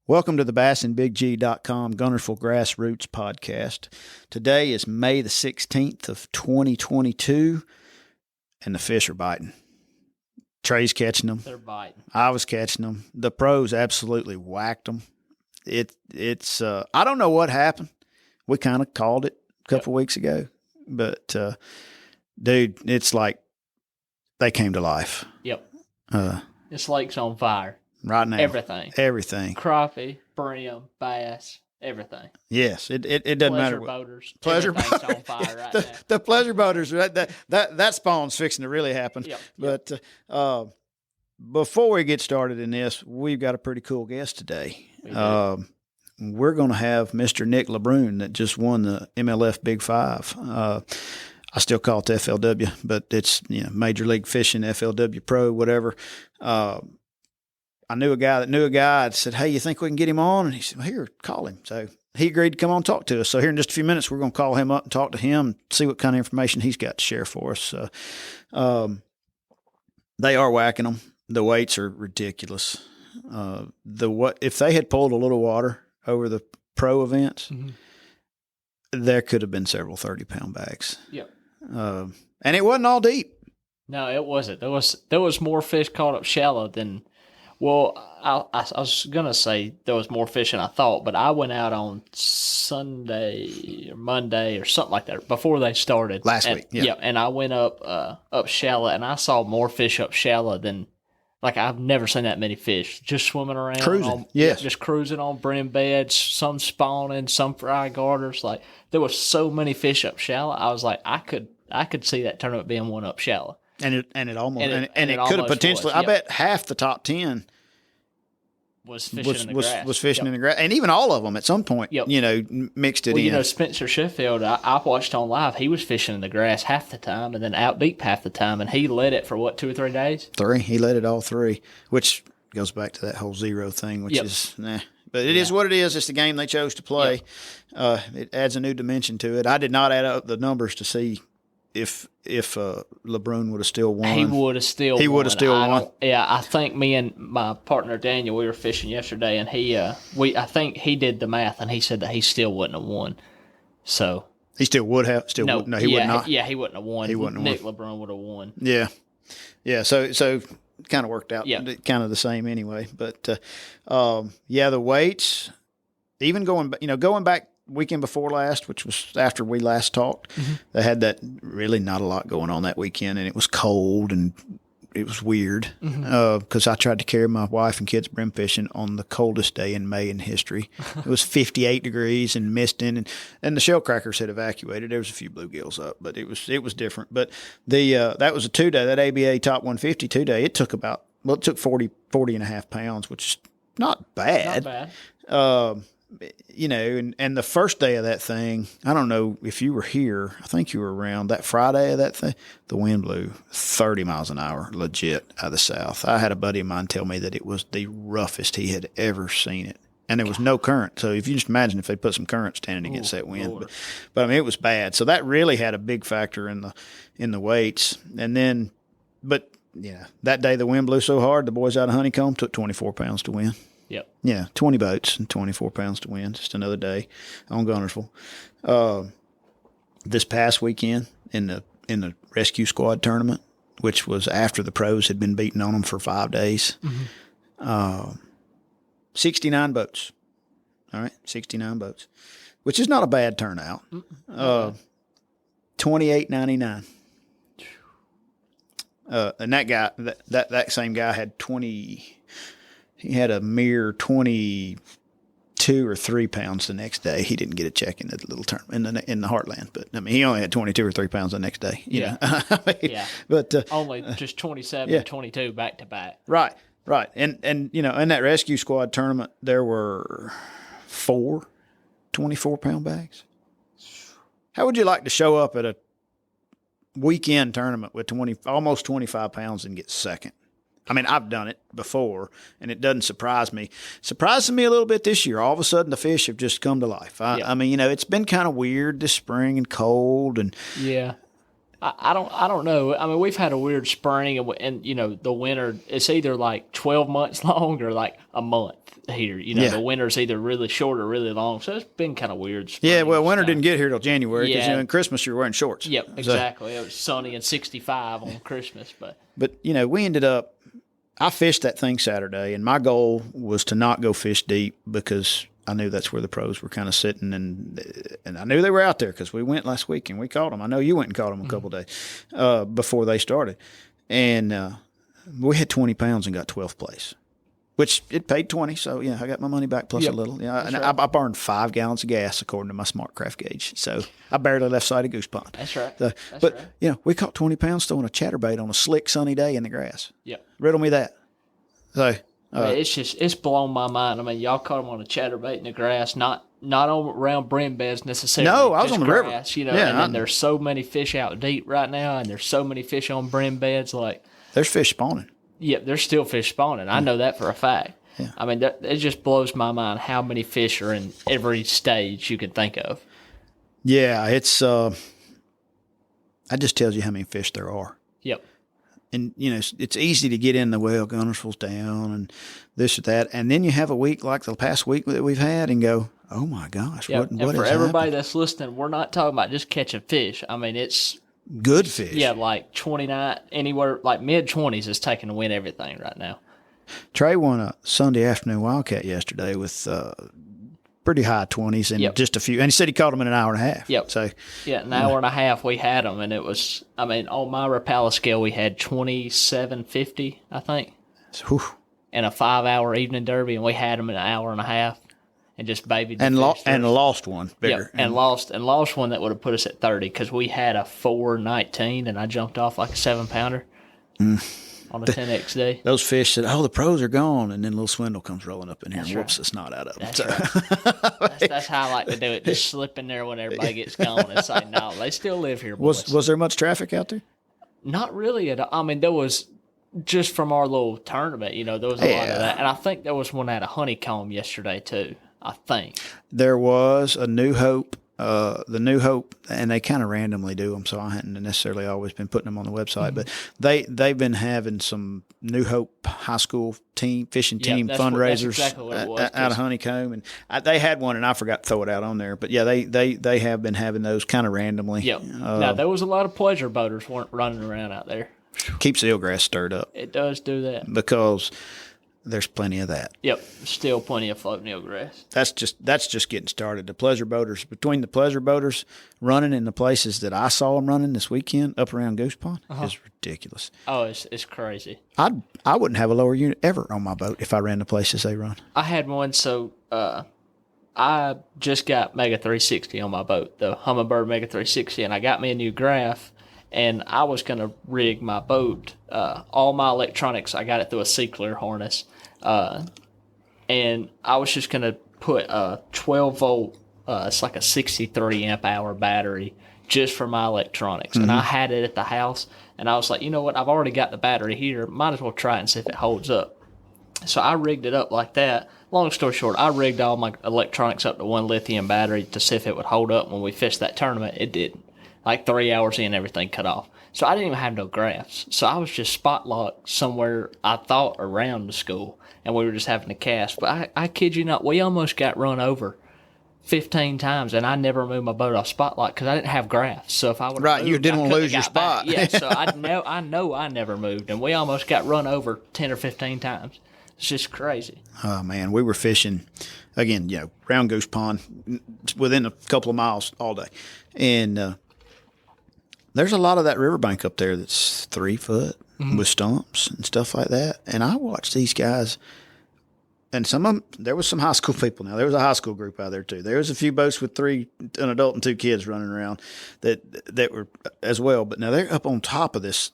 Welcome to the BassandBigG.com Guntersville Grassroots Podcast. Today is May the 16th of 2022, and the fish are biting. Trey's catching them. They're biting. I was catching them. The pros absolutely whacked them. It's I don't know what happened. We kind of called it a couple weeks ago, but dude, it's like they came to life. Yep. This lake's on fire. Right now. Everything. Crappie, brim, bass, everything. Yes, it doesn't matter. Pleasure boaters. Everything's on fire right now. The pleasure boaters, that spawn's fixing to really happen. Yep. But before we get started in this, we've got a pretty cool guest today. We're going to have Mr. Nick LeBrun that just won the MLF Big Five. I still call it the FLW, but it's Major League Fishing, FLW Pro, whatever. I knew a guy that knew a guy. I said, "Hey, you think we can get him on?" And he said, "Well, here, call him." So he agreed to come on and talk to us. So here in just a few minutes, we're going to call him up and talk to him and see what kind of information he's got to share for us. They are whacking them. The weights are ridiculous. If they had pulled a little water over the pro events, there could have been several 30-pound bags. Yep. And it wasn't all deep. No, it wasn't. There was more fish caught up shallow than. Well, I was going to say there was more fish than I thought, but I went out on Sunday or Monday or something like that before they started. Last week, yeah. Yeah, and I went up shallow, and I saw more fish up shallow than, like, I've never seen that many fish just swimming around. Cruising, yes. Just cruising on brim beds, some spawning, some fry garters. Like, there was so many fish up shallow. I was like, I could see that tournament being one up shallow. And it could have potentially. Was, I bet half the top 10 was fishing in the grass. Was fishing in the grass, and even all of them at some point. Mixed it in. Spencer Sheffield, I watched on live. He was fishing in the grass half the time, and then out deep half the time, and he led it for what, 2 or 3 days? 3. He led it all 3, which goes back to that whole zero thing, which is nah. But it is what it is. It's the game they chose to play. It adds a new dimension to it. I did not add up the numbers to see if LeBrun would have still won. He would have still won. Yeah, I think me and my partner Daniel, we were fishing yesterday, and I think he did the math, and he said that he still wouldn't have won. So he still would have. He would not. Yeah, he wouldn't have won. He wouldn't have Nick LeBrun would have won. Yeah. So it kind of worked out. Yeah. Kind of the same anyway. But the weights, even going back weekend before last, which was after we last talked, they had that really not a lot going on that weekend, and it was cold and it was weird because I tried to carry my wife and kids brim fishing on the coldest day in May in history. It was 58 degrees and misting, and the shell crackers had evacuated. There was a few bluegills up, but it was different. But that was a 2-day, that ABA Top 150 2-day. It took 40 and a half pounds, which is not bad. Not bad. And the first day of that thing, I don't know if you were here. I think you were around that Friday of that thing. The wind blew 30 miles an hour, legit, out of the south. I had a buddy of mine tell me that it was the roughest he had ever seen it. And there was no current. So if you just imagine if they put some current standing against that wind. But I mean, it was bad. So that really had a big factor in the weights. And then, that day the wind blew so hard, the boys out of Honeycomb took 24 pounds to win. Yep. Yeah, 20 boats and 24 pounds to win. Just another day on Guntersville. This past weekend in the rescue squad tournament, which was after the pros had been beating on them for 5 days, 69 boats. All right, 69 boats, which is not a bad turnout. $28.99. And that guy, that same guy had 20. He had a mere 22 or 3 pounds the next day. He didn't get a check in the little tournament in the Heartland, but I mean, he only had 22 or 3 pounds the next day. But only just 27, 22 back to back. Right. And in that rescue squad tournament, there were 4 24-pound bags. How would you like to show up at a weekend tournament with almost 25 pounds and get second? I mean, I've done it before, and it doesn't surprise me. Surprising me a little bit this year. All of a sudden, the fish have just come to life. I mean, it's been kind of weird this spring and cold. And I don't know. I mean, we've had a weird spring, and you know, the winter. It's either like 12 months long or like a month here. You know, the winter's either really short or really long. So it's been kind of weird. Yeah, well, winter didn't get here till January because Yeah. in Christmas you're wearing shorts. Yep, exactly. It was sunny and 65 on Christmas, But you know, we ended up. I fished that thing Saturday, and my goal was to not go fish deep because I knew that's where the pros were kind of sitting, and I knew they were out there because we went last week and we caught them. I know you went and caught them a couple days before they started, and we had 20 pounds and got 12th place, which it paid 20. So yeah, I got my money back plus a little. Yeah, and right. I burned 5 gallons of gas according to my SmartCraft gauge. So I barely left sight of Goose Pond. That's right. But you know, we caught 20 pounds throwing a chatterbait on a slick sunny day in the grass. Yep. Riddle me that. So. It's blown my mind. I mean, y'all caught them on a chatterbait in the grass, not on around brim beds necessarily. No, I was on the grass, river. You know, and then there's so many fish out deep right now, and there's so many fish on brim beds. Like there's fish spawning. Yeah, there's still fish spawning. I know that for a fact. Yeah. I mean, it just blows my mind how many fish are in every stage you can think of. Yeah, it's. That just tells you how many fish there are. Yep. And, you know, it's easy to get in the, well, Guntersville's down and this or that. And then you have a week like the past week that we've had and go, oh, my gosh, what and for everybody that's listening, we're not talking about just catching fish. I mean, it's good fish. Yeah, like 29, anywhere, like mid-20s is taking to win everything right now. Trey won a Sunday afternoon Wildcat yesterday with pretty high 20s and just a few. And he said he caught them in an hour and a half. Yep. So, yeah, an hour and a half we had them. And it was, I mean, on my Rapala scale, we had 27.50, I think. Whew. And a 5-hour evening derby. And we had them in an hour and a half. And just babied the and fish. And lost one bigger. Yep, and lost one that would have put us at 30 because we had a 4.19 and I jumped off like a 7-pounder. On a 10XD. Those fish said, oh, the pros are gone. And then little Swindle comes rolling up in here and whoops the snot out of them. That's right. That's how I like to do it. Just slip in there when everybody gets gone and say, no, they still live here, boys. Was there much traffic out there? Not really at all. I mean, there was just from our little tournament, you know, there was a lot of that. And I think there was one at a honeycomb yesterday, too, I think. There was a New Hope. The New Hope, and they kind of randomly do them, so I hadn't necessarily always been putting them on the website, but they've been having some New Hope high school fishing team fundraisers out of Honeycomb, and they had one, and I forgot to throw it out on there, but yeah, they have been having those kind of randomly. Yep. Now there was a lot of pleasure boaters weren't running around out there. Keeps the eelgrass stirred up. It does do that because there's plenty of that. Yep, still plenty of floating eelgrass. That's just getting started. The pleasure boaters, between the pleasure boaters running in the places that I saw them running this weekend up around Goose Pond, is ridiculous. Oh, it's crazy. I wouldn't have a lower unit ever on my boat if I ran the places they run. I had one, so I just got Mega 360 on my boat, the Humminbird Mega 360, and I got me a new graph. And I was going to rig my boat. All my electronics, I got it through a C-Clear harness. And I was just going to put a 12-volt, it's like a 63 amp-hour battery just for my electronics. And I had it at the house. And I was like, you know what? I've already got the battery here. Might as well try it and see if it holds up. So I rigged it up like that. Long story short, I rigged all my electronics up to one lithium battery to see if it would hold up. When we fished that tournament, it didn't. Like 3 hours in, everything cut off. So I didn't even have no graphs. So I was just spot locked somewhere, I thought, around the school. And we were just having to cast. But I kid you not, we almost got run over 15 times. And I never moved my boat off spot lock because I didn't have graphs. So if I would have moved, you didn't want to lose your spot. Yeah, so I know I never moved. And we almost got run over 10 or 15 times. It's just crazy. Oh, man. We were fishing, again, you know, around Goose Pond, within a couple of miles all day. And there's a lot of that riverbank up there that's 3 foot with stumps and stuff like that. And I watched these guys, and some of them, there was some high school people now. There was a high school group out there too. There was a few boats with an adult and 2 kids running around that were as well. But now they're up on top of this.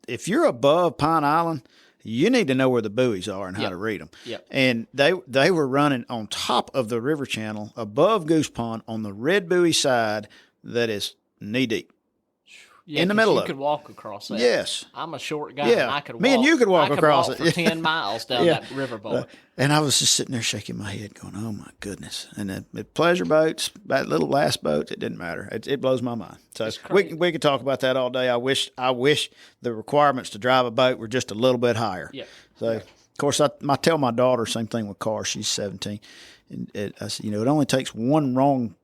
If you're above Pine Island, you need to know where the buoys are and how to read them. Yep. And they were running on top of the river channel above Goose Pond on the red buoy side that is knee deep. Yeah, in the middle you of could it. walk across that. Yes. I'm a short guy, Yeah. and I could walk. Me and you could walk across it. For 10 miles down Yeah. that riverboat. And I was just sitting there shaking my head going, oh, my goodness. And then the pleasure boats, that little last boat, it didn't matter. It blows my mind. So we could talk about that all day. I wish the requirements to drive a boat were just a little bit higher. Yeah. So, of course, I tell my daughter, same thing with cars. She's 17. And I said, it only takes one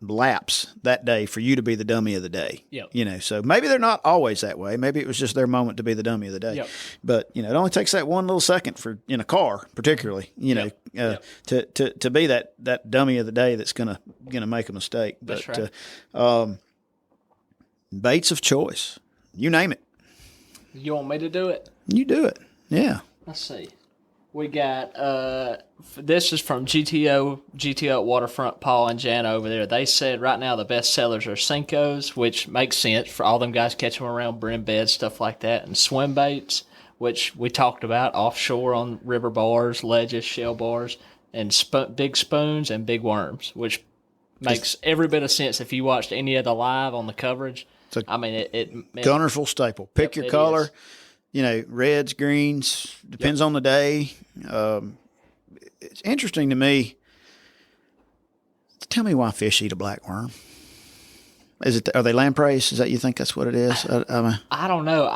lapse that day for you to be the dummy of the day. Yep. So maybe they're not always that way. Maybe it was just their moment to be the dummy of the day. Yep. But it only takes that one little second for in a car, particularly, to be that dummy of the day that's gonna make a mistake. That's But right. Baits of choice, you name it, You want me to do it? you do it. Yeah. Let's see. We got this is from GTO at Waterfront, Paul and Jan over there. They said right now the best sellers are Senkos, which makes sense for all them guys catching them around brim beds, stuff like that, and swim baits, which we talked about offshore on river bars, ledges, shell bars, and big spoons and big worms, which makes every bit of sense if you watched any of the live on the coverage. I mean, it Guntersville staple. Pick your color. Is. Reds, greens, depends on the day. It's interesting to me. Tell me why fish eat a black worm. Are they lampreys? Is that you think that's what it is? I don't know.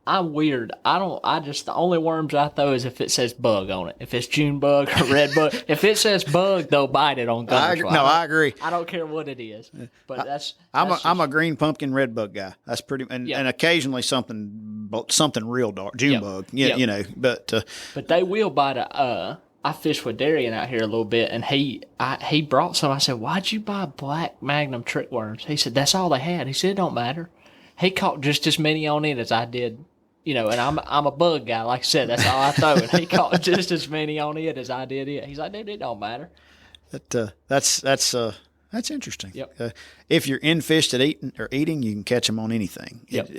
I'm weird. The only worms I throw is if it says bug on it. If it's June bug or red bug. If it says bug, they'll bite it on Guntersville. I agree. I don't care what it is. But I'm a green pumpkin red bug guy. That's pretty and occasionally something real dark. June bug. But they will bite I fished with Darian out here a little bit, and he brought some. I said, "Why'd you buy black Magnum trick worms?" He said, "That's all they had." He said, "It don't matter." He caught just as many on it as I did, and I'm a bug guy. Like I said, that's all I throw. And he caught just as many on it as I did it. He's like, "Dude, it don't matter." That's interesting. Yep. If you're in fish eating, you can catch them on anything. Yep.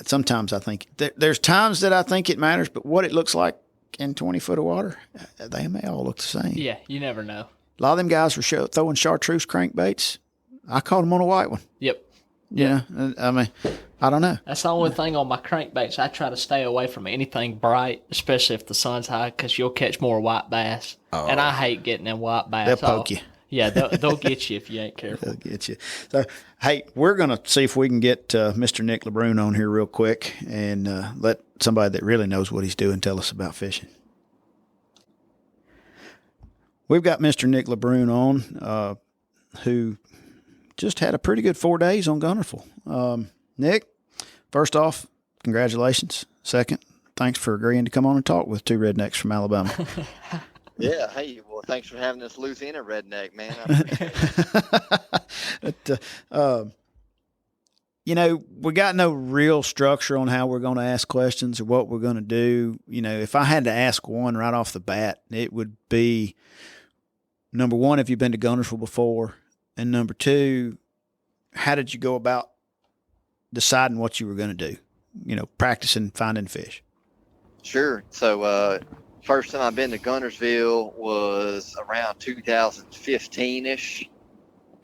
Sometimes I think there's times that I think it matters, but what it looks like in 20 foot of water, they may all look the same. Yeah, you never know. A lot of them guys were throwing chartreuse crankbaits. I caught them on a white one. Yep. Yeah. I mean, I don't know. That's the only thing on my crankbaits. I try to stay away from anything bright, especially if the sun's high, because you'll catch more white bass. Oh. And I hate getting them white bass. They'll poke you. Yeah, they'll get you if you ain't careful. They'll get you. So, hey, we're going to see if we can get Mr. Nick LeBrun on here real quick and let somebody that really knows what he's doing tell us about fishing. We've got Mr. Nick LeBrun on, who just had a pretty good 4 days on Guntersville. Nick, first off, congratulations. Second, thanks for agreeing to come on and talk with two rednecks from Alabama. Yeah, hey, well, thanks for having this Louisiana redneck, man. I appreciate it. We got no real structure on how we're going to ask questions or what we're going to do. If I had to ask one right off the bat, it would be, number one, have you been to Guntersville before? And number two, how did you go about deciding what you were going to do? Practicing finding fish. Sure. So, first time I've been to Guntersville was around 2015-ish.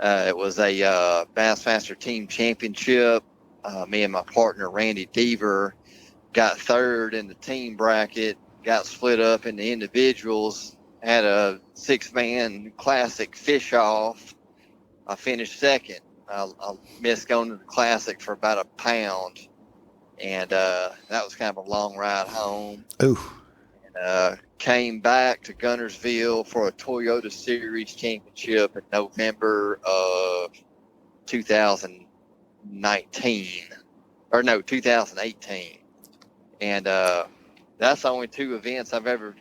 It was a Bassmaster Team Championship. Me and my partner, Randy Deaver, got third in the team bracket, got split up into individuals, had a 6-man classic fish off. I finished second. I missed going to the classic for about a pound. And that was kind of a long ride home. Ooh. Came back to Guntersville for a Toyota Series Championship in November of 2018. And that's the only two events I've ever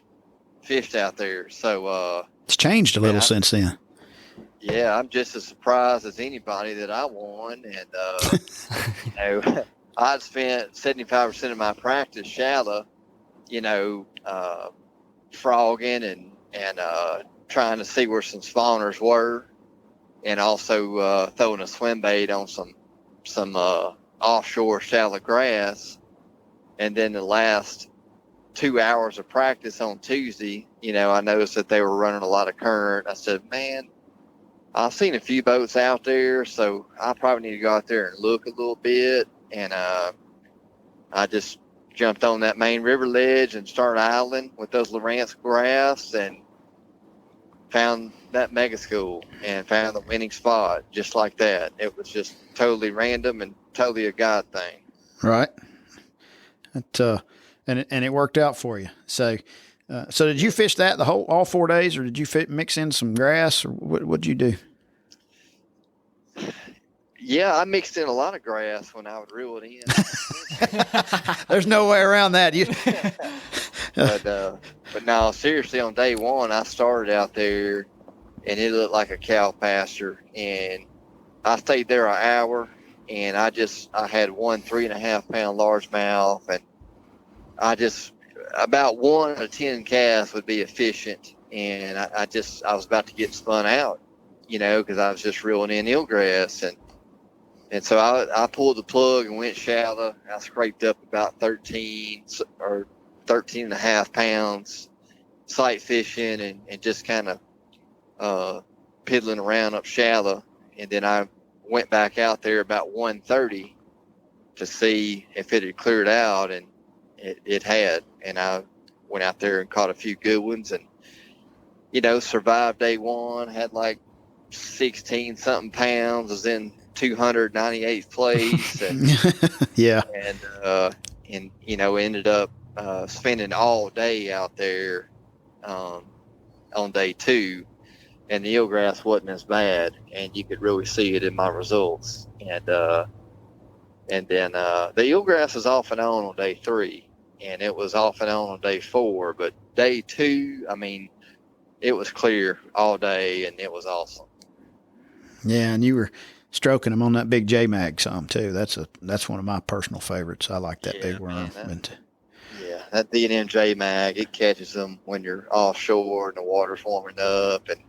fished out there. So it's changed a little since then. Yeah, I'm just as surprised as anybody that I won. And, I'd spent 75% of my practice shallow, frogging and trying to see where some spawners were, and also throwing a swim bait on some offshore shallow grass. And then the last 2 hours of practice on Tuesday, I noticed that they were running a lot of current. I said, man, I've seen a few boats out there, so I probably need to go out there and look a little bit. And I just jumped on that main river ledge and started idling with those Lowrance graphs and found that mega school and found the winning spot just like that. It was just totally random and totally a God thing. Right. And it worked out for you. So did you fish that all 4 days, or did you mix in some grass, or what'd you do? Yeah, I mixed in a lot of grass when I would reel it in. There's no way around that. But no, seriously, on day one, I started out there, and it looked like a cow pasture, and I stayed there an hour, and I had one 3.5 pound largemouth, and about 1 out of 10 casts would be efficient, and I was about to get spun out, because I was just reeling in eelgrass, and so I pulled the plug and went shallow. I scraped up about 13 or 13.5 pounds sight fishing and just kind of piddling around up shallow. And then I went back out there about 1:30 to see if it had cleared out, and it had. And I went out there and caught a few good ones and, survived day one, had like 16 something pounds, was in 298th place, and yeah, and ended up spending all day out there on day two, and the eelgrass wasn't as bad, and you could really see it in my results. And then the eelgrass was off and on day three, and it was off and on day four, but day two, I mean, it was clear all day, and it was awesome. Yeah, and you were stroking them on that big J-Mag some too. That's one of my personal favorites. I like that big worm. That D&M J-Mag, it catches them when you're offshore and the water's warming up. And,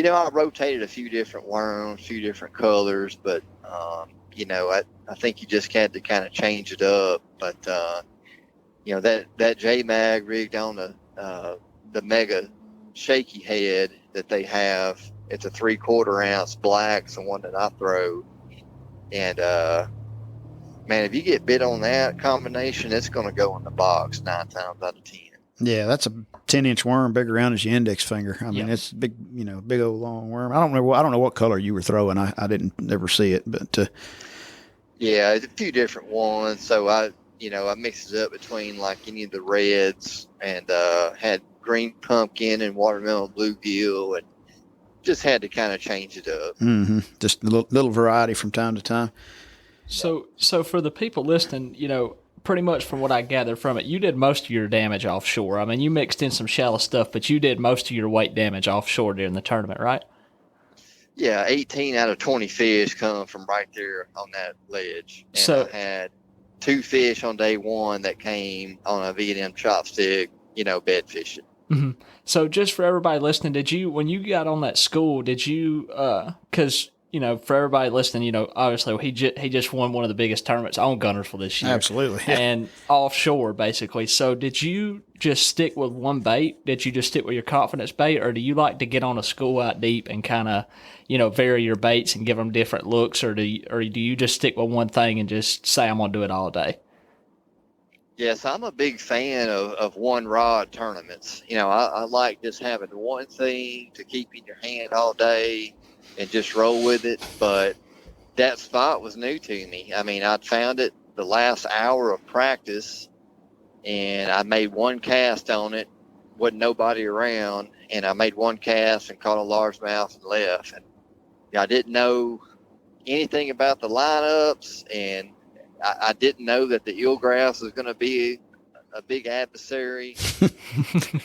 I rotated a few different worms, a few different colors, but, I think you just had to kind of change it up. But, that J-Mag rigged on the mega shaky head that they have, it's a 3/4 ounce black, it's the one that I throw. And, man, if you get bit on that combination, it's going to go in the box 9 times out of 10. Yeah, that's a 10-inch worm, big around as your index finger. I mean, it's big, big old long worm. I don't know what color you were throwing. I didn't ever see it, but yeah, it's a few different ones. So I mixed it up between like any of the reds, and had green pumpkin and watermelon bluegill, and just had to kind of change it up. Mm-hmm. Just a little variety from time to time. So for the people listening, pretty much from what I gathered from it, you did most of your damage offshore. I mean, you mixed in some shallow stuff, but you did most of your weight damage offshore during the tournament, right? Yeah, 18 out of 20 fish come from right there on that ledge. And so I had 2 fish on day one that came on a V&M chopstick, bed fishing. Mm-hmm. So just for everybody listening, when you got on that school, did you, cause for everybody listening, obviously he just won one of the biggest tournaments on Guntersville this year. Absolutely. Yeah. And offshore basically. So did you just stick with one bait? Did you just stick with your confidence bait, or do you like to get on a school out deep and kind of, vary your baits and give them different looks, or do you just stick with one thing and just say, I'm going to do it all day? Yes, I'm a big fan of one rod tournaments. I like just having one thing to keep in your hand all day and just roll with it. But that spot was new to me. I mean, I'd found it the last hour of practice, and I made one cast on it. Wasn't nobody around, and I made one cast and caught a largemouth and left. And I didn't know anything about the lineups, and I didn't know that the eelgrass was going to be a big adversary.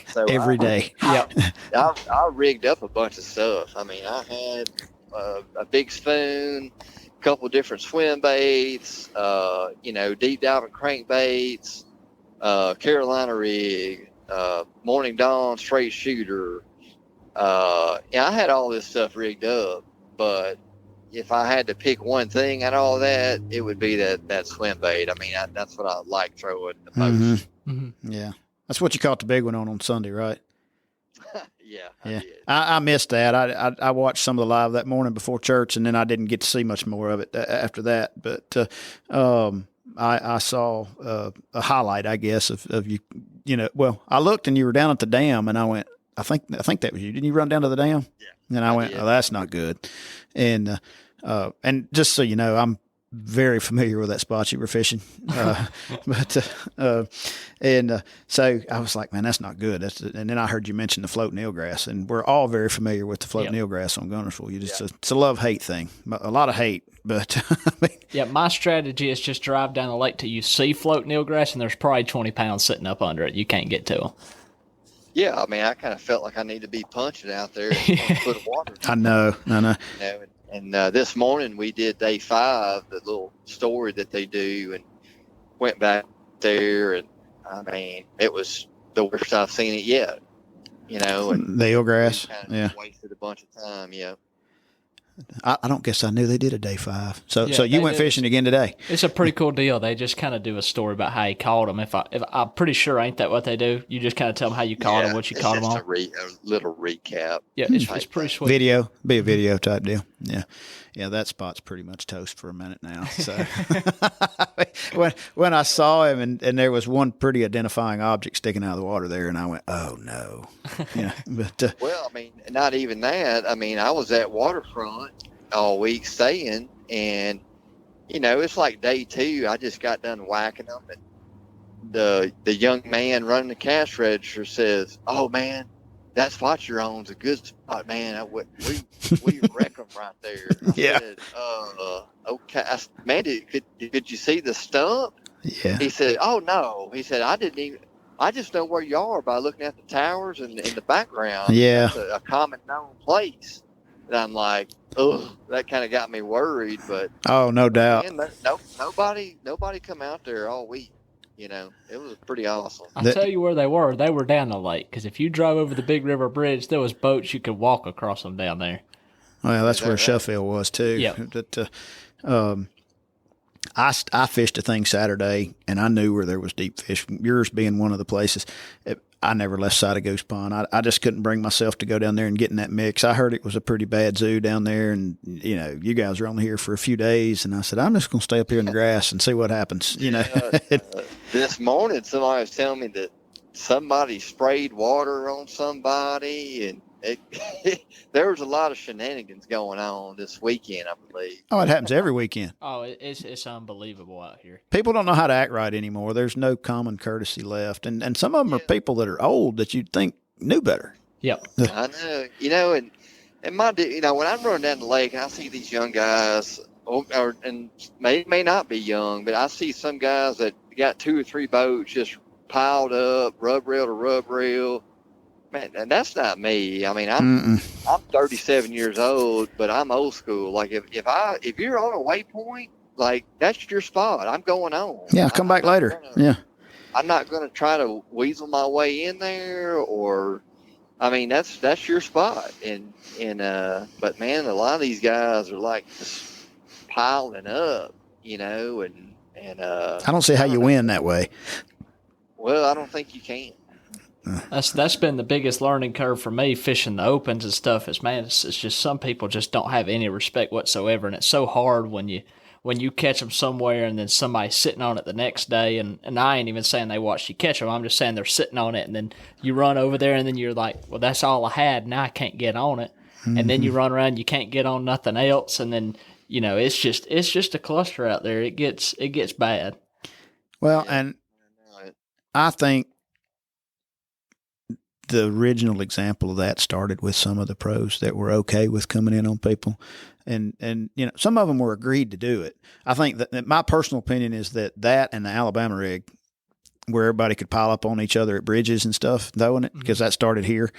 So every day. Yep. I rigged up a bunch of stuff. I mean, I had a big spoon, a couple different swim baits, deep diving crankbaits, Carolina rig, Morning Dawn straight shooter. I had all this stuff rigged up, but if I had to pick one thing out of all that, it would be that swim bait. I mean, that's what I like throwing the most. Mm-hmm. Mm-hmm. Yeah. That's what you caught the big one on Sunday, right? Yeah, Yeah, did. I missed that. I watched some of the live that morning before church, and then I didn't get to see much more of it after that. But I saw a highlight, I guess, of you. You know, well, I looked and you were down at the dam, and I went, I think that was you. Didn't you run down to the dam? Yeah, And I went, did. oh, that's not good. And just so you know, I'm very familiar with that spot you were fishing. So I was like, man, that's not good. And then I heard you mention the floating eelgrass, and we're all very familiar with the floating eelgrass on Guntersville. It's a love-hate thing, a lot of hate, but Yeah, my strategy is just drive down the lake till you see floating eelgrass, and there's probably 20 pounds sitting up under it. You can't get to them. Yeah, I mean, I kind of felt like I need to be punching out there and a foot of water. I know. You know, and this morning we did day 5, the little story that they do, and went back there, and I mean, it was the worst I've seen it yet. You know, and the eelgrass, kind of wasted a bunch of time. Yeah. I don't guess I knew they did a day 5. So you went did. fishing again today. It's a pretty cool deal. They just kind of do a story about how he caught them. If I'm pretty sure, ain't that what they do? You just kind of tell them how you caught them, what you caught them on. A little recap. Yeah, it's pretty sweet. Be a video type deal. Yeah, that spot's pretty much toast for a minute now. So when I saw him and there was one pretty identifying object sticking out of the water there, and I went, oh no. Yeah, but well, I mean, not even that. I mean, I was at waterfront all week staying, and you know, it's like day 2. I just got done whacking them, and the young man running the cash register says, "Oh man, that spot you're on's a good spot, man. We wreck them right there." I said, okay. Man, did you see the stump? Yeah. He said, "Oh no." He said, I just know where you are by looking at the towers and in the background. Yeah. It's a common known place." And I'm like, oh, that kind of got me worried. But oh, no doubt. Man, nobody come out there all week. You know, it was pretty awesome. I'll tell you where they were. They were down the lake, because if you drove over the Big River Bridge, there was boats you could walk across them down there. Well, that's where Sheffield was too. Yeah. I fished a thing Saturday, and I knew where there was deep fish. Yours being one of the places. I never left sight of Goose Pond. I just couldn't bring myself to go down there and get in that mix. I heard it was a pretty bad zoo down there, and you know, you guys are only here for a few days, and I said, I'm just going to stay up here in the grass and see what happens. You know. This morning, somebody was telling me that somebody sprayed water on somebody, and there was a lot of shenanigans going on this weekend, I believe. Oh, it happens every weekend. Oh, it's unbelievable out here. People don't know how to act right anymore. There's no common courtesy left, and some of them are people that are old that you'd think knew better. Yep. I know, you know, and you know, when I'm running down the lake, I see these young guys, and may not be young, but I see some guys that got 2 or 3 boats just piled up, rub rail to rub rail. Man, and that's not me. I mean, I'm 37 years old, but I'm old school. Like if you're on a waypoint, like that's your spot. I'm going on. Yeah, come back later. I'm not going to try to weasel my way in there, or I mean, that's your spot. And but man, a lot of these guys are like just piling up, you know, and I don't see how you win that way. Well, I don't think you can. That's been the biggest learning curve for me, fishing the opens and stuff. It's just some people just don't have any respect whatsoever, and it's so hard when you catch them somewhere and then somebody's sitting on it the next day. And I ain't even saying they watched you catch them. I'm just saying they're sitting on it, and then you run over there, and then you're like, well, that's all I had. Now I can't get on it. Mm-hmm. And then you run around, you can't get on nothing else, and then you know it's just a cluster out there. It gets bad. Well, and I think the original example of that started with some of the pros that were okay with coming in on people, and you know, some of them were agreed to do it. I think that my personal opinion is that and the Alabama rig, where everybody could pile up on each other at bridges and stuff, throwing it, because that started here.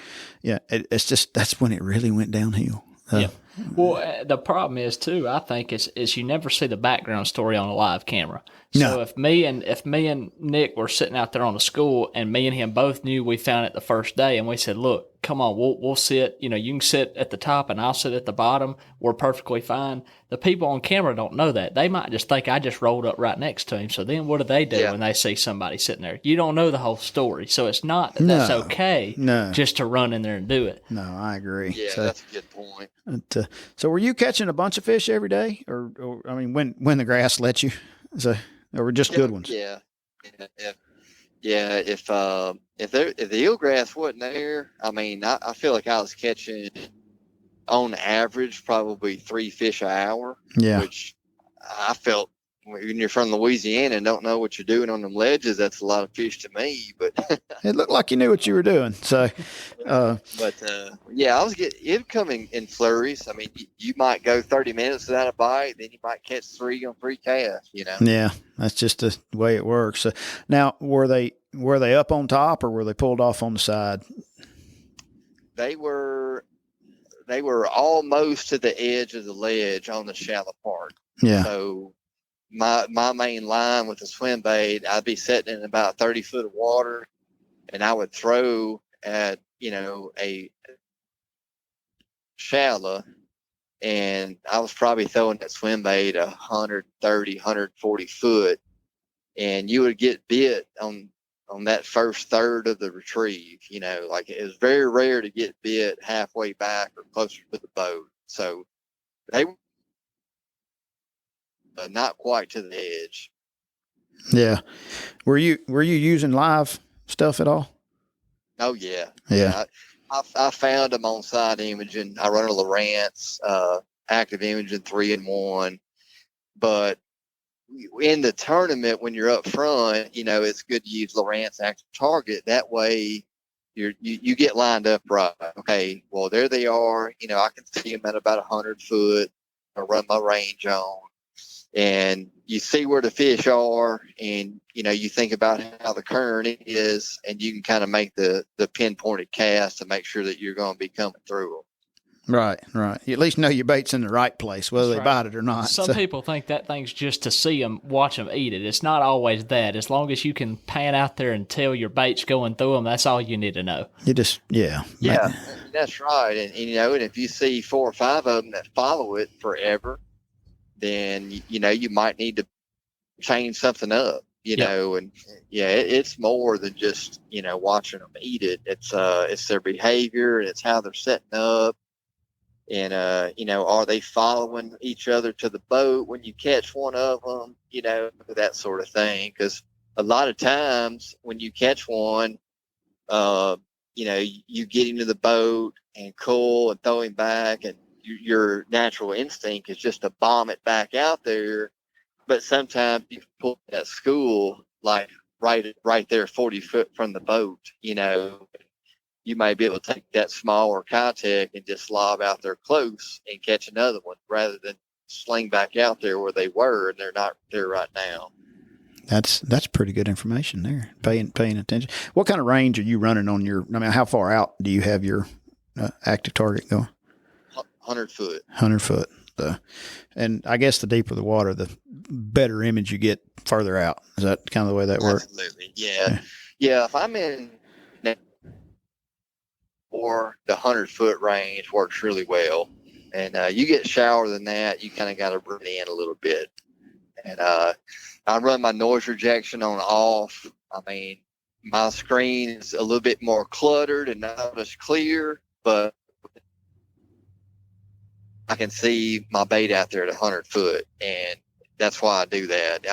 Yeah, it's just that's when it really went downhill. Yeah. Well, the problem is too, I think, is you never see the background story on a live camera. So no. if me and Nick were sitting out there on the school, and me and him both knew we found it the first day, and we said, look, come on, we'll sit, you can sit at the top and I'll sit at the bottom. We're perfectly fine. The people on camera don't know that. They might just think I just rolled up right next to him. So then what do they do when they see somebody sitting there? You don't know the whole story. So it's not that that's okay just to run in there and do it. No, I agree. Yeah, so, that's a good point. So were you catching a bunch of fish every day, or I mean, when the grass let you? So, or were just good ones? Yeah. If the eelgrass wasn't there, I mean, I feel like I was catching on average probably 3 fish an hour. Yeah. Which I felt when you're from Louisiana and don't know what you're doing on them ledges, that's a lot of fish to me. But it looked like you knew what you were doing. So, I was it coming in flurries. I mean, you might go 30 minutes without a bite, then you might catch 3 on 3 casts. Yeah, that's just the way it works. So, now, were they up on top or were they pulled off on the side? They were almost to the edge of the ledge on the shallow part. Yeah. So my main line with the swim bait, I'd be sitting in about 30 foot of water, and I would throw at a shallow, and I was probably throwing that swim bait 130, 140 foot, and you would get bit on that first third of the retrieve. Like it was very rare to get bit halfway back or closer to the boat. So they were not quite to the edge. Yeah. Were you using live stuff at all? Oh yeah. Yeah. I found them on side imaging. I run a Lowrance, active imaging 3-in-1, but in the tournament, when you're up front, it's good to use Lowrance active target. That way you get lined up right. Okay, well, there they are. I can see them at about 100 foot. I run my range on, and you see where the fish are, and, you think about how the current is, and you can kind of make the pinpointed cast to make sure that you're going to be coming through them. Right. You at least know your bait's in the right place, whether they bite it or not. Some people think that thing's just to see them, watch them eat it. It's not always that. As long as you can pan out there and tell your bait's going through them, that's all you need to know. You just, Yeah, that's right. And if you see 4 or 5 of them that follow it forever, then, you might need to change something up, and it's more than just, watching them eat it. It's their behavior, and it's how they're setting up. And, are they following each other to the boat when you catch one of them, that sort of thing. Because a lot of times when you catch one, you get into the boat and cool and throw him back, and your natural instinct is just to bomb it back out there. But sometimes you pull that school, like right there 40 foot from the boat, you may be able to take that smaller Kitech and just lob out there close and catch another one rather than sling back out there where they were, and they're not there right now. That's pretty good information there. Paying attention. What kind of range are you running on how far out do you have your active target going? 100 foot. 100 foot. And I guess the deeper the water, the better image you get further out. Is that kind of the way that works? Absolutely. Yeah. If I'm in or the 100 foot range works really well. And you get shallower than that, you kind of got to bring it in a little bit. And I run my noise rejection on off. I mean, my screen is a little bit more cluttered and not as clear, but I can see my bait out there at 100 foot, and that's why I do that.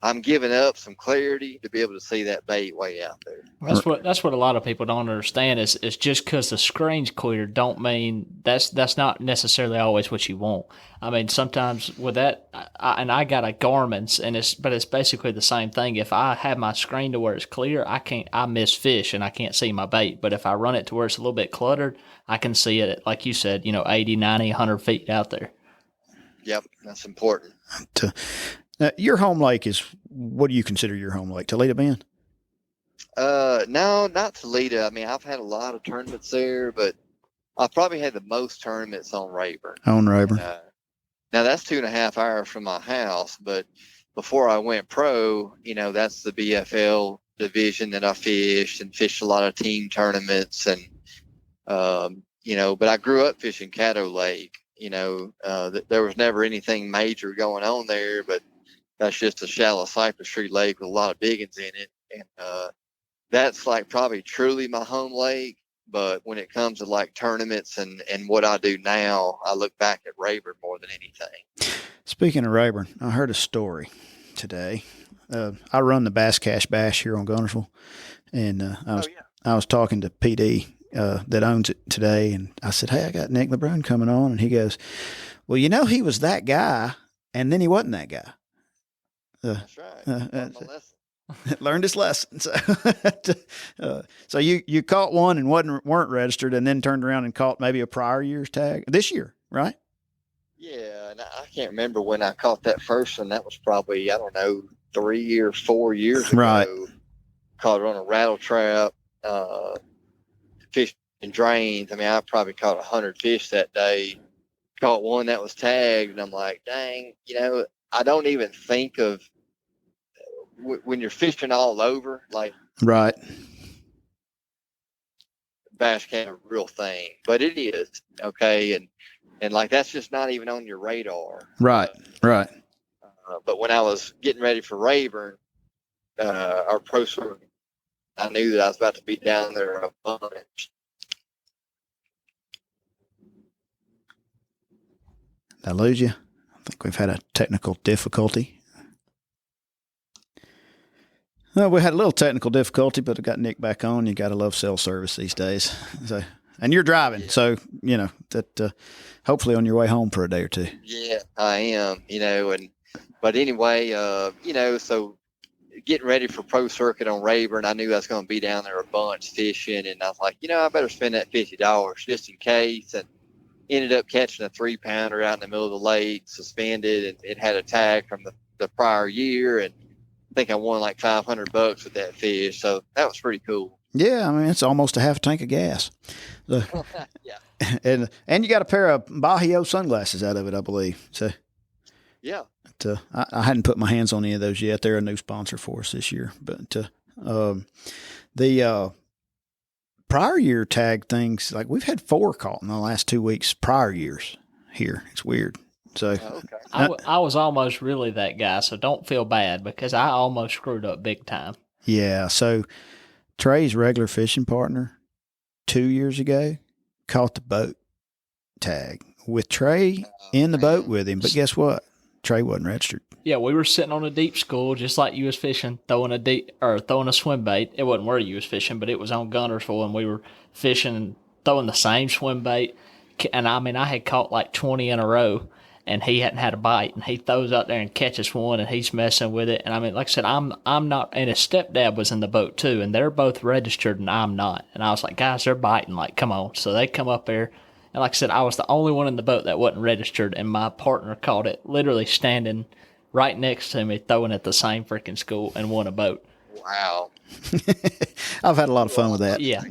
I'm giving up some clarity to be able to see that bait way out there. That's what a lot of people don't understand is just because the screen's clear don't mean that's not necessarily always what you want. I mean, sometimes with that, I got a Garmin's, but it's basically the same thing. If I have my screen to where it's clear, I miss fish and I can't see my bait. But if I run it to where it's a little bit cluttered, I can see it, like you said, 80, 90, 100 feet out there. Yep, that's important. Your home lake is, what do you consider your home lake? Toledo Bend? No, not Toledo. I mean, I've had a lot of tournaments there, but I've probably had the most tournaments on Rayburn. Now that's 2.5 hours from my house, but before I went pro, that's the BFL division that I fished a lot of team tournaments. And, But I grew up fishing Caddo Lake. There was never anything major going on there, but that's just a shallow cypress tree lake with a lot of biggins in it. And that's like probably truly my home lake. But when it comes to like tournaments and what I do now, I look back at Rayburn more than anything. Speaking of Rayburn, I heard a story today. I run the Bass Cash Bash here on Guntersville, and I was talking to PD that owns it today, and I said, "Hey, I got Nick LeBrun coming on," and he goes, "Well, he was that guy, and then he wasn't that guy." That's right. Learned his lesson. So you caught one and weren't registered, and then turned around and caught maybe a prior year's tag this year, right? Yeah, and I can't remember when I caught that first one. That was probably, I don't know, 3 or 4 years ago. Right. Caught it on a rattle trap, fish and drains. I mean, I probably caught 100 fish that day. Caught one that was tagged, and I'm like, dang, I don't even think of when you're fishing all over, like, right. Bass Cam a real thing, but it is okay, and like that's just not even on your radar. Right. But when I was getting ready for Rayburn, our pro circuit, I knew that I was about to be down there a bunch. Did I lose you? I think we've had a technical difficulty. Well, we had a little technical difficulty, but I got Nick back on. You got to love cell service these days. So, and you're driving, so that hopefully on your way home for a day or two. Yeah, I am. But anyway, so getting ready for pro circuit on Rayburn, I knew I was going to be down there a bunch fishing, and I was like, I better spend that $50 just in case. And ended up catching a 3-pounder out in the middle of the lake, suspended, and it had a tag from the prior year, and I think I won like $500 with that fish, so that was pretty cool. Yeah, I mean it's almost a half a tank of gas. So, yeah, and you got a pair of Bahio sunglasses out of it, I believe. So yeah, but, I hadn't put my hands on any of those yet. They're a new sponsor for us this year. But the prior year tag things, like we've had 4 caught in the last 2 weeks. Prior years here, it's weird. So okay. I was almost really that guy, so don't feel bad because I almost screwed up big time. Yeah. So Trey's regular fishing partner 2 years ago caught the boat tag with Trey in the boat with him. But guess what? Trey wasn't registered. Yeah, we were sitting on a deep school just like you was fishing, throwing a swim bait. It wasn't where you was fishing, but it was on Guntersville, and we were fishing and throwing the same swim bait. And I mean, I had caught like 20 in a row, and he hadn't had a bite, and he throws out there and catches one, and he's messing with it. And I mean, like I said, I'm not, and his stepdad was in the boat too, and they're both registered, and I'm not. And I was like, guys, they're biting, like, come on. So they come up there, and like I said, I was the only one in the boat that wasn't registered, and my partner caught it literally standing right next to me, throwing at the same freaking school, and won a boat. Wow. I've had a lot of fun with that. Yeah.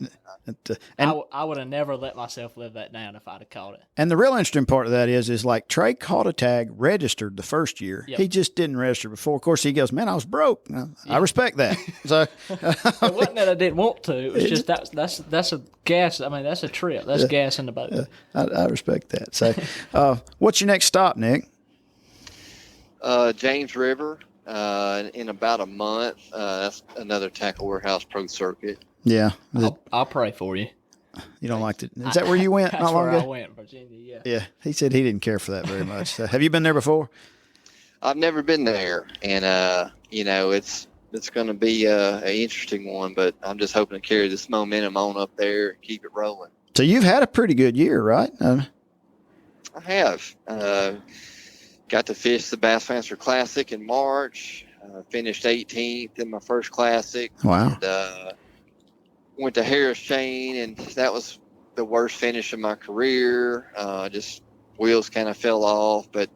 And I would have never let myself live that down if I'd have caught it. And the real interesting part of that is like Trey caught a tag registered the first year. Yep. He just didn't register before. Of course, he goes, man, I was broke. I respect that. So it wasn't that I didn't want to. It was just that's a gas. I mean, that's a trip. That's gas in the boat. I respect that. So what's your next stop, Nick? James River in about a month. That's another tackle warehouse pro circuit. Yeah. I'll pray for you. You don't like it? Is that where you went not long ago? I went, Virginia, yeah. Yeah. He said he didn't care for that very much. So, have you been there before? I've never been there. And, it's going to be an interesting one, but I'm just hoping to carry this momentum on up there and keep it rolling. So you've had a pretty good year, right? I have. Got to fish the Bassmaster Classic in March. Finished 18th in my first Classic. Wow. And, went to Harris Chain, and that was the worst finish of my career. Just wheels kind of fell off, but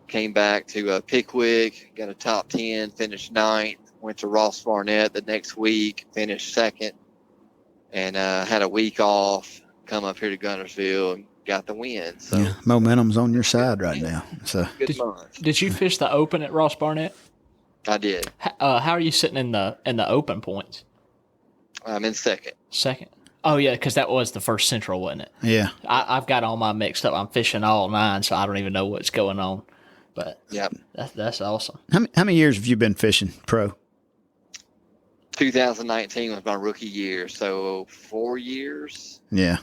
came back to Pickwick, got a top 10, finished 9th. Went to Ross Barnett the next week, finished 2nd, and had a week off. Come up here to Guntersville and got the win. So yeah, momentum's on your side right now. So good month. Did you fish the Open at Ross Barnett? I did. How are you sitting in the Open points? I'm in 2nd. 2nd. Oh, yeah, because that was the first Central, wasn't it? Yeah. I've got all my mixed up. I'm fishing all 9, so I don't even know what's going on. But Yep. that's awesome. How many years have you been fishing pro? 2019 was my rookie year, so 4 years. Yeah,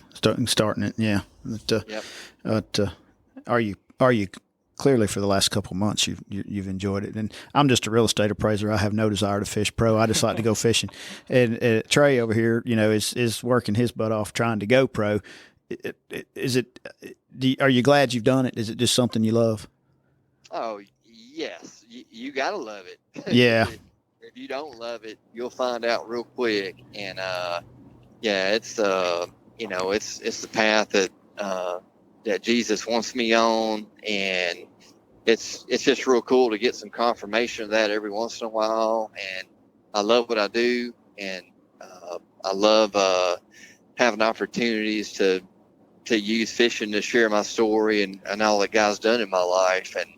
starting it. Yeah. Yep. Are you clearly for the last couple of months you've enjoyed it? And I'm just a real estate appraiser. I have no desire to fish pro. I just like to go fishing. And Trey over here, is working his butt off trying to go pro. Are you glad you've done it? Is it just something you love? Oh yes, you gotta love it. Yeah. If you don't love it, you'll find out real quick. And yeah, it's it's the path that Jesus wants me on, and it's just real cool to get some confirmation of that every once in a while. And I love what I do, and I love having opportunities to use fishing to share my story and all that God's done in my life. And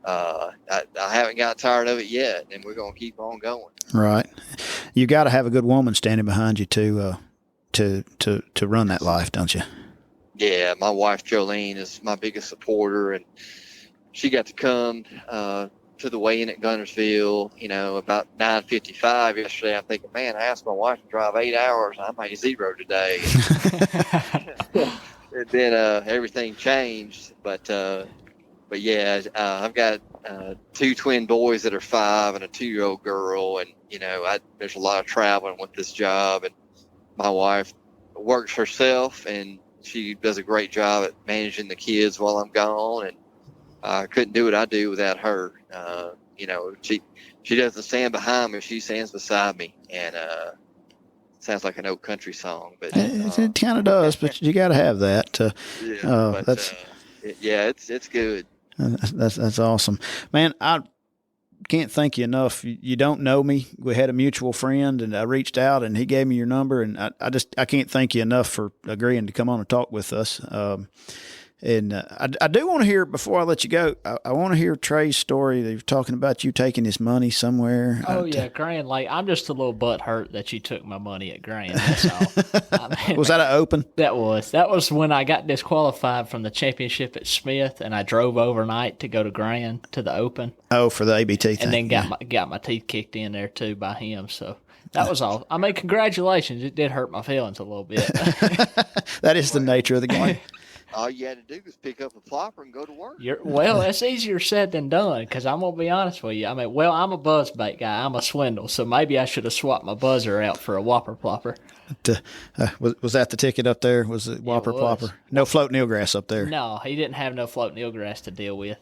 I haven't got tired of it yet, and we're gonna keep on going. Right. You got to have a good woman standing behind you to run that life, don't you? Yeah, my wife Jolene is my biggest supporter, and she got to come to the weigh-in at Guntersville, about 9:55 yesterday. I'm thinking, man, I asked my wife to drive 8 hours, and I made 0 today. And then everything changed, but yeah, I've got 2 twin boys that are 5 and a 2-year-old girl, and there's a lot of traveling with this job, and my wife works herself, and she does a great job at managing the kids while I'm gone, and I couldn't do what I do without her. She doesn't stand behind me; she stands beside me, and sounds like an old country song, but it kind of does. But you got to have that. It's good. That's awesome, man. I can't thank you enough. You don't know me. We had a mutual friend, and I reached out, and he gave me your number, and I can't thank you enough for agreeing to come on and talk with us. And I do want to hear, before I let you go, I want to hear Trey's story. They were talking about you taking his money somewhere. Oh, yeah, Grand Lake. I'm just a little butt hurt that you took my money at Grand, that's all. Was that an open? That was when I got disqualified from the championship at Smith, and I drove overnight to go to Grand, to the open. Oh, for the ABT thing. And then got my teeth kicked in there, too, by him, so... That was all. I mean, congratulations. It did hurt my feelings a little bit. That is the nature of the game. All you had to do was pick up a plopper and go to work. Well, that's easier said than done, because I'm going to be honest with you. I mean, I'm a buzzbait guy. I'm a swindle, so maybe I should have swapped my buzzer out for a whopper plopper. Was that the ticket up there? Was it whopper plopper? No floating eelgrass up there? No, he didn't have no floating eelgrass to deal with.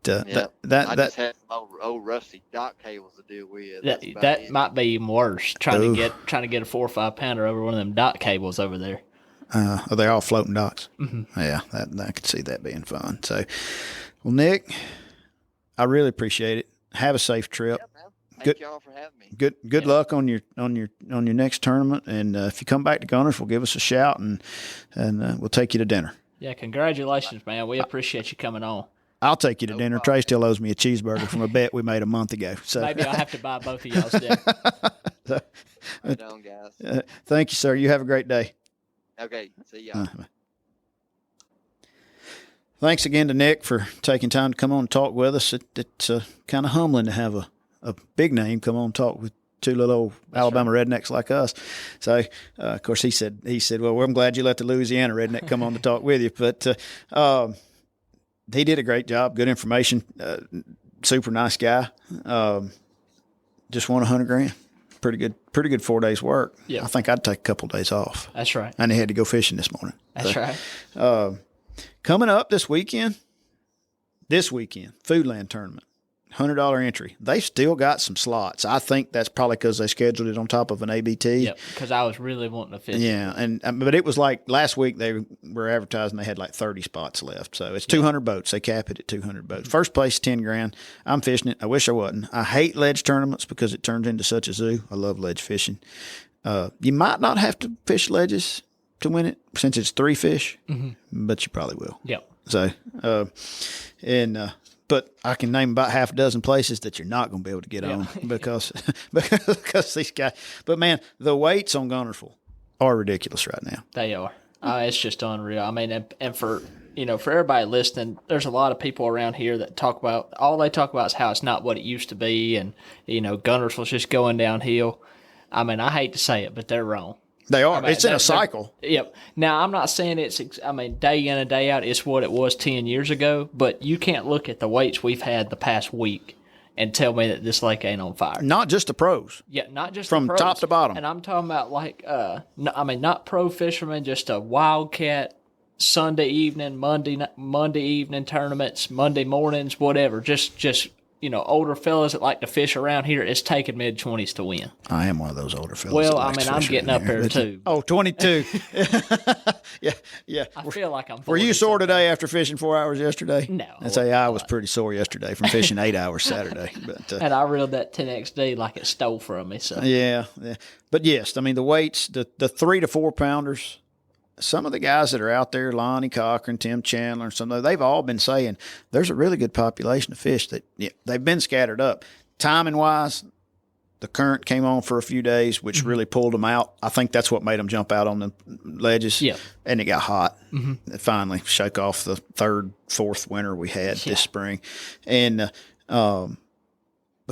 I just had some old rusty dock cables to deal with. That might be even worse. Trying to get a 4 or 5 pounder over one of them dock cables over there. Are they all floating docks? Mm-hmm. Yeah, I could see that being fun. So, well, Nick, I really appreciate it. Have a safe trip. Yeah, man. Thank y'all for having me. Good luck on your next tournament. And if you come back to Gunners, we'll give us a shout and we'll take you to dinner. Yeah, congratulations, man. We appreciate you coming on. I'll take you to dinner. Trey still owes me a cheeseburger from a bet we made a month ago. So maybe I'll have to buy both of y'all's dinner. Right on, guys. Thank you, sir. You have a great day. Okay, see y'all. Thanks again to Nick for taking time to come on and talk with us. It's kind of humbling to have a big name come on and talk with 2 little old Alabama rednecks like us. So, of course, he said, well, I'm glad you let the Louisiana redneck come on to talk with you. But he did a great job, good information, super nice guy. Just won $100,000. Pretty good 4 days work. Yeah. I think I'd take a couple of days off. That's right. And he had to go fishing this morning. That's right. Coming up this weekend, Foodland tournament, $100 entry. They still got some slots. I think that's probably because they scheduled it on top of an ABT. Yep, because I was really wanting to fish. Yeah, but it was like last week they were advertising they had like 30 spots left. So it's 200 boats. They cap it at 200 boats. First place, $10,000. I'm fishing it. I wish I wasn't. I hate ledge tournaments because it turns into such a zoo. I love ledge fishing. You might not have to fish ledges to win it since it's 3 fish, but you probably will. Yep. So, but I can name about half a dozen places that you're not going to be able to get on because these guys. But man, the weights on Guntersville are ridiculous right now. They are. It's just unreal. I mean, and for for everybody listening, there's a lot of people around here that all they talk about is how it's not what it used to be, and Guntersville's just going downhill. I mean, I hate to say it, but they're wrong. They are. I mean, it's in a cycle. Yep. Now, I'm not saying day in and day out, it's what it was 10 years ago, but you can't look at the weights we've had the past week and tell me that this lake ain't on fire. Not just the pros. Yeah, not just from the pros. top to bottom. And I'm talking about not pro fishermen, just a wildcat Sunday evening, Monday evening tournaments, Monday mornings, whatever. Just older fellas that like to fish around here. It's taking mid-20s to win. I am one of those older fellas. Well, I mean, I'm getting up there too. Oh, 22. yeah. I feel like I'm. Were you sore today after fishing 4 hours yesterday? No. I'd say I was pretty sore yesterday from fishing 8 hours Saturday. But and I reeled that 10XD like it stole from me. So yeah. But yes, I mean the weights, the 3 to 4 pounders. Some of the guys that are out there, Lonnie Cochran, Tim Chandler, and some of they've all been saying there's a really good population of fish that they've been scattered up. Timing wise, the current came on for a few days, which really pulled them out. I think that's what made them jump out on the ledges. Yeah. And it got hot. It finally shook off the third, fourth winter we had this spring. And the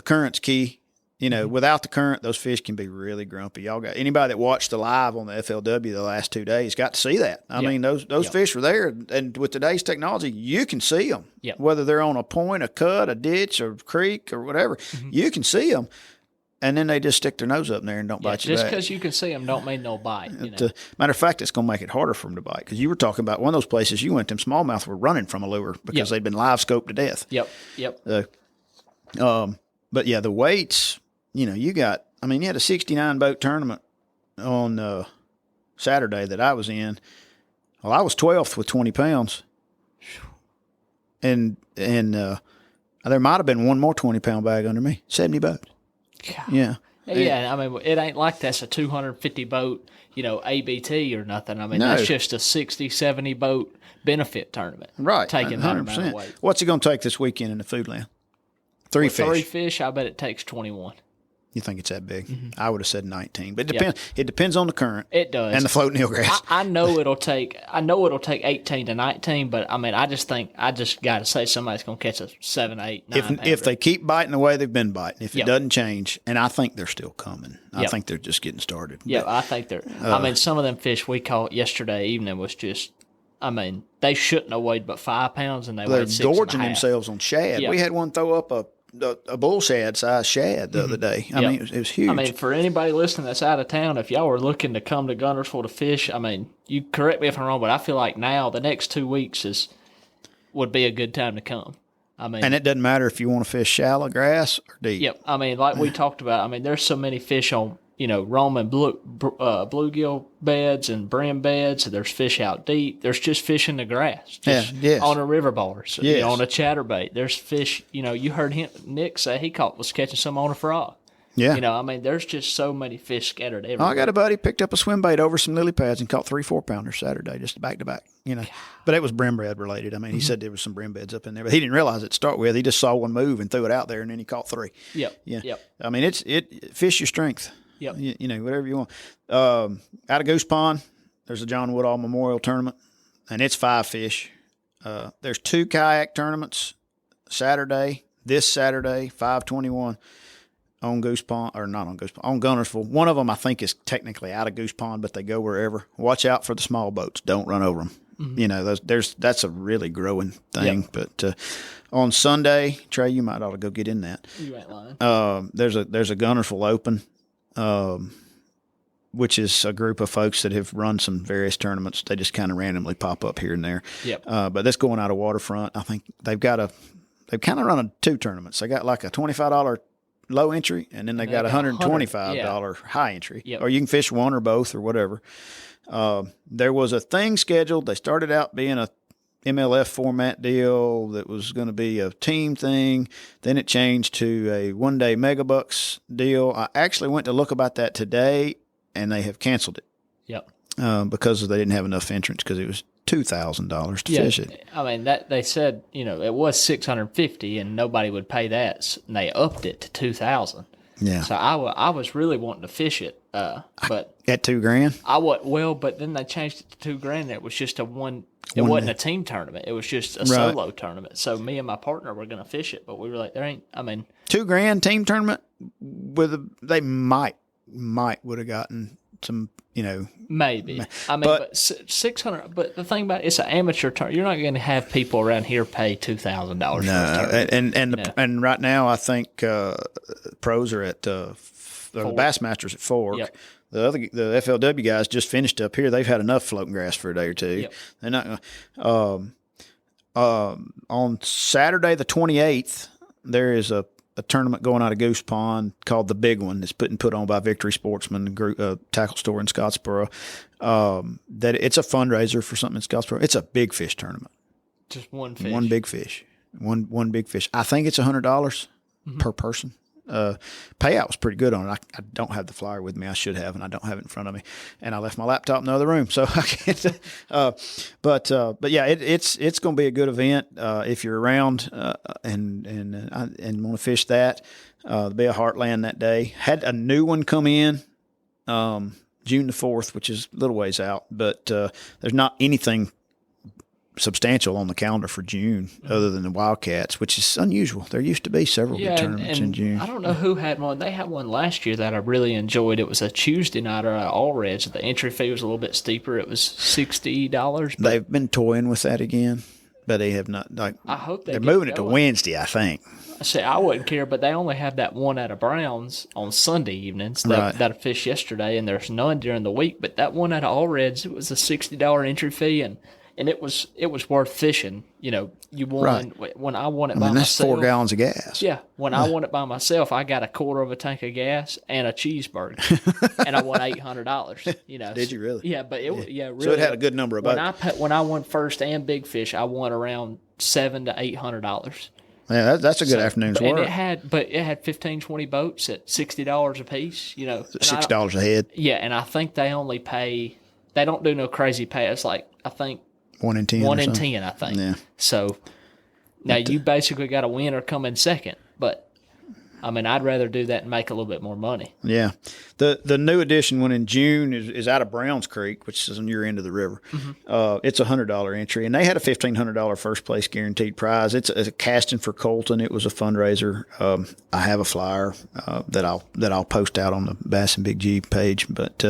current's key. Without the current, those fish can be really grumpy. Y'all got anybody that watched the live on the FLW the last 2 days got to see that. I mean, those fish were there, and with today's technology, you can see them. Whether they're on a point, a cut, a ditch, or creek, or whatever, you can see them. And then they just stick their nose up in there and don't bite you back. Just because you can see them don't mean no bite. Matter of fact, it's going to make it harder for them to bite because you were talking about one of those places you went, them smallmouth were running from a lure because they'd been live scoped to death. Yep. But yeah, the weights. You had a 69 boat tournament on Saturday that I was in. Well, I was 12th with 20 pounds. And there might have been one more 20-pound bag under me, 70 boats. God. Yeah. Yeah, I mean, it ain't like that's a 250 boat, ABT or nothing. I mean, No. that's just a 60, 70 boat benefit tournament. Right. Taking 100%. That amount of weight. What's it going to take this weekend in the food land? Three fish, I bet it takes 21. You think it's that big? I would have said 19, but it depends. It depends on the current. It does, and the floating eelgrass. I know it'll take 18 to 19, but I mean, I just got to say somebody's going to catch a 7, 8, 9. If they keep biting the way they've been biting, if it doesn't change, and I think they're still coming. I think they're just getting started. Yeah, I think they're. I mean, some of them fish we caught yesterday evening was just. I mean, they shouldn't have weighed but 5 pounds, and they're weighed 6.5. Gorging themselves on shad. We had one throw up a bull shad size shad the other day. I mean, it was huge. I mean, for anybody listening that's out of town, if y'all were looking to come to Guntersville to fish, I mean, you correct me if I'm wrong, but I feel like now the next 2 weeks would be a good time to come. I mean, and it doesn't matter if you want to fish shallow grass or deep. Yep. I mean, like we talked about, I mean, there's so many fish on Roman bluegill beds and brim beds. There's fish out deep. There's just fish in the grass. On a river bars. On a chatterbait. There's fish. You heard Nick say he was catching some on a frog. Yeah. I mean, there's just so many fish scattered everywhere. I got a buddy picked up a swim bait over some lily pads and caught 3 4-pounders Saturday, just back to back. But it was brim bed related. I mean, he said there was some brim beds up in there, but he didn't realize it to start with. He just saw one move and threw it out there, and then he caught 3. Yep. I mean, it fish your strength. Yep. Whatever you want. Out of Goose Pond, there's a John Woodall Memorial Tournament, and it's 5 fish. There's 2 kayak tournaments this Saturday, 5/21 on Goose Pond, or not on Goose Pond, on Guntersville. One of them I think is technically out of Goose Pond, but they go wherever. Watch out for the small boats. Don't run over them. That's a really growing thing. Yep. But on Sunday, Trey, you might ought to go get in that. You ain't lying. There's a Guntersville Open. Which is a group of folks that have run some various tournaments. They just kind of randomly pop up here and there. Yep. But that's going out of Waterfront. I think they've kind of run 2 tournaments. They got like a $25 low entry, and then they got a $125 high entry. Yep. Or you can fish one or both or whatever. There was a thing scheduled. They started out being a MLF format deal that was going to be a team thing. Then it changed to a one-day megabucks deal. I actually went to look about that today, and they have canceled it. Yep. Because they didn't have enough entrants because it was $2,000 to fish it. I mean, that they said, it was $650 and nobody would pay that. And they upped it to $2,000. Yeah. So I was really wanting to fish it, but At $2,000. but then they changed it to $2,000. And it was just it wasn't a team tournament. It was just a solo tournament. So me and my partner were going to fish it, but we were like, $2,000 team tournament they might would have gotten some, maybe. But 600. But the thing about it's an amateur tournament. You're not going to have people around here pay $2,000. No, for a tournament. and right now I think pros are at the Bassmasters at Fork. Yep. The FLW guys just finished up here. They've had enough floating grass for a day or two. Yep. They're not going. On Saturday the 28th, there is a tournament going out of Goose Pond called the Big One. It's put on by Victory Sportsman group, tackle store in Scottsboro. That it's a fundraiser for something in Scottsboro. It's a big fish tournament. Just one fish. One big fish. One big fish. I think it's $100 per person. Payout was pretty good on it. I don't have the flyer with me. I should have, and I don't have it in front of me. And I left my laptop in the other room, so I can't. But yeah, it's going to be a good event if you're around and want to fish that. There'll be a Heartland that day. Had a new one come in June the 4th, which is a little ways out, but there's not anything substantial on the calendar for June other than the Wildcats, which is unusual. There used to be several good tournaments in June. I don't know who had one. They had one last year that I really enjoyed. It was a Tuesday nighter at Allred's. The entry fee was a little bit steeper. It was $60. They've been toying with that again, but they have not. I hope they're moving it to Wednesday, I think. See, I wouldn't care, but they only have that one at a Browns on Sunday evenings that I fished yesterday, and there's none during the week. But that one at Allred's, it was a $60 entry fee, and it was worth fishing. You won when I won it by that's myself. 4 gallons of gas. Yeah, when I won it by myself, I got a quarter of a tank of gas and a cheeseburger, and I won $800. Did you really? Yeah, but really. So it had a good number of boats. When I won first and big fish, I won around $700 to $800. Yeah, that's a good afternoon's work. And it had 15, 20 boats at $60 a piece. $6 a head. Yeah, and I think they only pay. They don't do no crazy pay. It's like I think. 1 in 10. 1 in 10, I think. Yeah. So now you basically got a winner come in second, but I'd rather do that and make a little bit more money. Yeah. The new edition one in June is out of Browns Creek, which is on your end of the river. Mm-hmm. It's a $100 entry, and they had a $1,500 first place guaranteed prize. It's a casting for Colton. It was a fundraiser. I have a flyer that I'll post out on the Bass and Big G page, but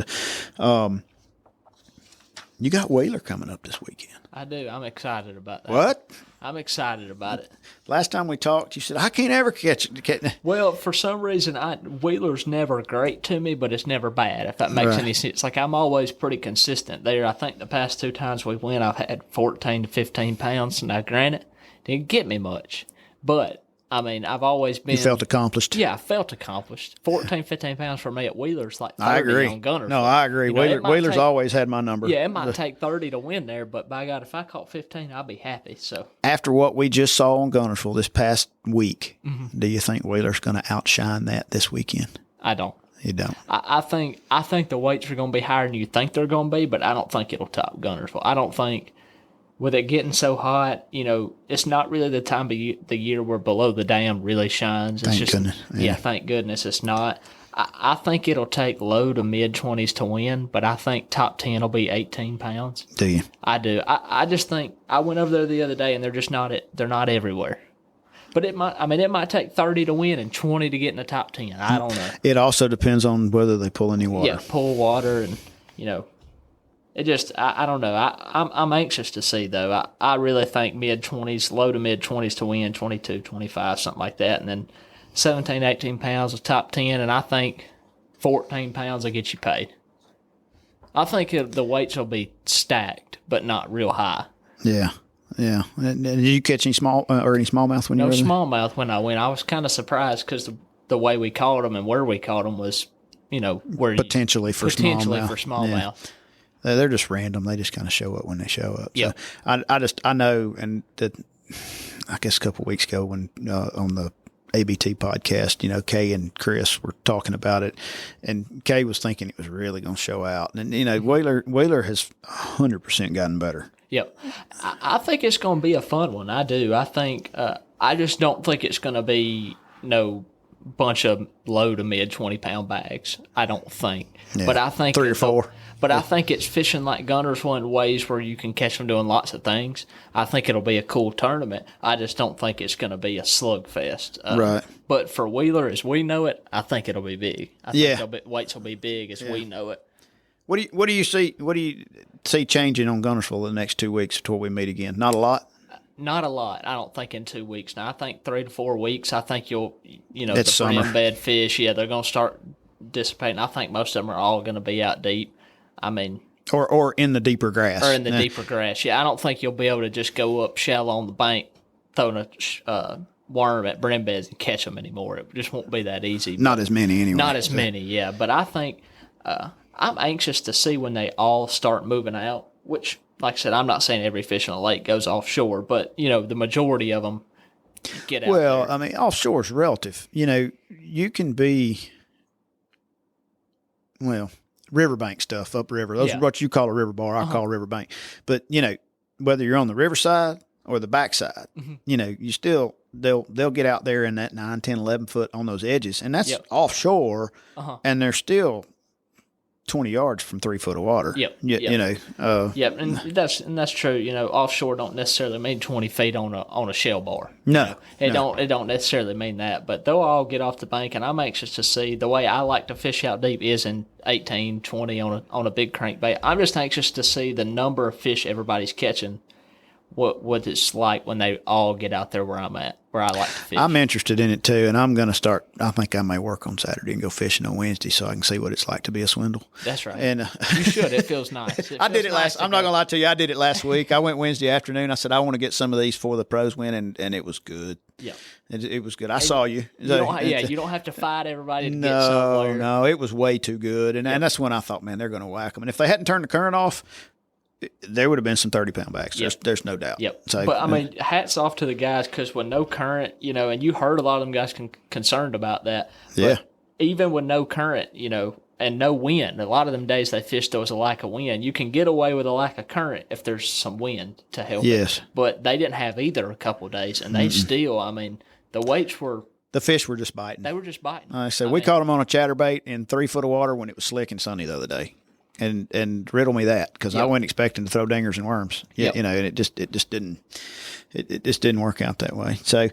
you got Whaler coming up this weekend. I do. I'm excited about that. What? I'm excited about it. Last time we talked, you said, I can't ever catch it. Well, for some reason, Wheeler's never great to me, but it's never bad, if that makes any sense. Like, I'm always pretty consistent there. I think the past 2 times we went, I've had 14 to 15 pounds. Now, granted, didn't get me much, but I've always been. You felt accomplished. Yeah, I felt accomplished. 14, 15 pounds for me at Wheeler's like 30 I agree. on Guntersville. No, I agree. Wheeler's always had my number. Yeah, it might take 30 to win there, but by God, if I caught 15, I'd be happy. So after what we just saw on Guntersville this past week, do you think Wheeler's going to outshine that this weekend? I don't. You don't? I think the weights are going to be higher than you think they're going to be, but I don't think it'll top Guntersville. I don't think. With it getting so hot, it's not really the time of the year where below the dam really shines. It's thank goodness. Yeah, thank goodness it's not. I think it'll take low to mid-20s to win, but I think top 10 will be 18 pounds. Do you? I do. I just think I went over there the other day and they're just not they're not everywhere. But it might take 30 to win and 20 to get in the top 10. I don't know. It also depends on whether they pull any water. Yeah, pull water and It just, I don't know. I'm anxious to see, though. I really think mid-20s, low to mid-20s to win, 22, 25, something like that. And then 17, 18 pounds of top 10, and I think 14 pounds will get you paid. I think the weights will be stacked, but not real high. Yeah, yeah. And did you catch any smallmouth when you were there? No smallmouth when I went. I was kind of surprised because the way we caught them and where we caught them was, where potentially for smallmouth. Yeah. They're just random. They just kind of show up when they show up. Yeah. So I know, and that I guess a couple of weeks ago when on the ABT podcast, Kay and Chris were talking about it, and Kay was thinking it was really going to show out, and Whaler has 100% gotten better. Yep, I think it's going to be a fun one. I do. I think I just don't think it's going to be bunch of low to mid 20-pound bags. I don't think. Yeah, But I think 3 or 4. But I think it's fishing like Guntersville in ways where you can catch them doing lots of things. I think it'll be a cool tournament. I just don't think it's going to be a slugfest. Right. But for Wheeler, as we know it, I think it'll be big. I think Yeah. weights will be big as we know it. What do you see changing on Guntersville the next 2 weeks before we meet again? Not a lot. Not a lot, I don't think, in 2 weeks. Now, I think 3 to 4 weeks, I think It's the summer. brim bed fish, they're going to start dissipating. I think most of them are all going to be out deep. I mean, Or in the deeper grass. or in the deeper grass. Yeah, I don't think you'll be able to just go up shallow on the bank, throwing a worm at brim beds and catch them anymore. It just won't be that easy. Not as many anyway. Not as many, yeah. But I think I'm anxious to see when they all start moving out, which, like I said, I'm not saying every fish on the lake goes offshore, but, the majority of them get out Well, there. I mean, offshore is relative. You can be, riverbank stuff upriver. Those Yeah. are what you call a river bar. I call a riverbank. But, whether you're on the riverside or the backside, you still, they'll get out there in that 9, 10, 11 foot on those edges. And that's Yep. offshore, and they're still 20 yards from 3 foot of water. Yep. Yep. And that's true. Offshore don't necessarily mean 20 feet on a shell bar. No. It don't necessarily mean that, but they'll all get off the bank, and I'm anxious to see. The way I like to fish out deep is in 18, 20 on a big crankbait. I'm just anxious to see the number of fish everybody's catching. What it's like when they all get out there where I'm at, where I like to fish. I'm interested in it too, and I'm going to start. I think I may work on Saturday and go fishing on Wednesday so I can see what it's like to be a swindle. That's right. And you should. It feels nice. I did it last. I'm not going to lie to you. I did it last week. I went Wednesday afternoon. I said I want to get some of these for the pros win, and it was good. Yeah. It was good. I saw you. You don't have to fight everybody to get somewhere. No, it was way too good, and that's when I thought, man, they're going to whack them. And if they hadn't turned the current off, there would have been some 30-pound bags. There's no doubt. Yep. So, but I mean, hats off to the guys, because with no current, and you heard a lot of them guys concerned about that. But yeah. Even with no current, and no wind, a lot of them days they fished there was a lack of wind. You can get away with a lack of current if there's some wind to help. Yes. But they didn't have either a couple of days, and they still, I mean, the weights were. The fish were just biting. They were just biting. I said we caught them on a chatterbait in 3 foot of water when it was slick and sunny the other day. And riddle me that, because I wasn't expecting to throw dingers and worms. Yep. And it just didn't work out that way. So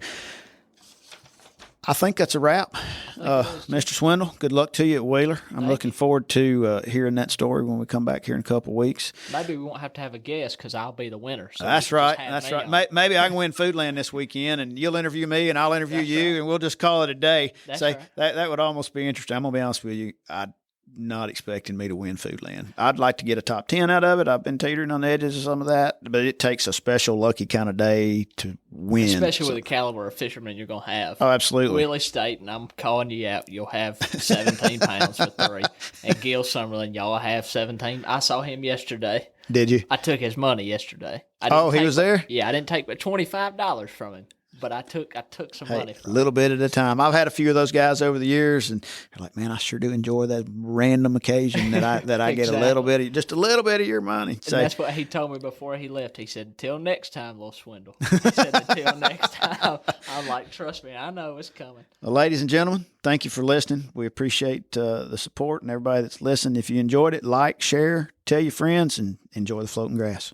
I think that's a wrap. Mr. Swindle, good luck to you at Wheeler. I'm looking forward to hearing that story when we come back here in a couple of weeks. Maybe we won't have to have a guest because I'll be the winner. So That's right. That's right. Maybe I can win Foodland this weekend, and you'll interview me, and I'll interview you, and we'll just call it a day. That's Say right. that would almost be interesting. I'm gonna be honest with you. I'm not expecting me to win Foodland. I'd like to get a top 10 out of it. I've been teetering on the edges of some of that, but it takes a special lucky kind of day to win. Especially with the caliber of fishermen you're going to have. Oh, absolutely. Willie Staten, I'm calling you out. You'll have 17 pounds for 3. And Gil Summerlin, y'all have 17. I saw him yesterday. Did you? I took his money yesterday. He was there? Yeah, I didn't take but $25 from him. But I took some money A from him. little bit at a time. I've had a few of those guys over the years, and they're like, man, I sure do enjoy that random occasion that I get a little bit, just a little bit of your money. So And that's what he told me before he left. He said, "Till next time, little swindle." He said, "Until next time." I'm like, "Trust me, I know it's coming." well, ladies and gentlemen, thank you for listening. We appreciate the support and everybody that's listened. If you enjoyed it, like, share, tell your friends, and enjoy the floating grass.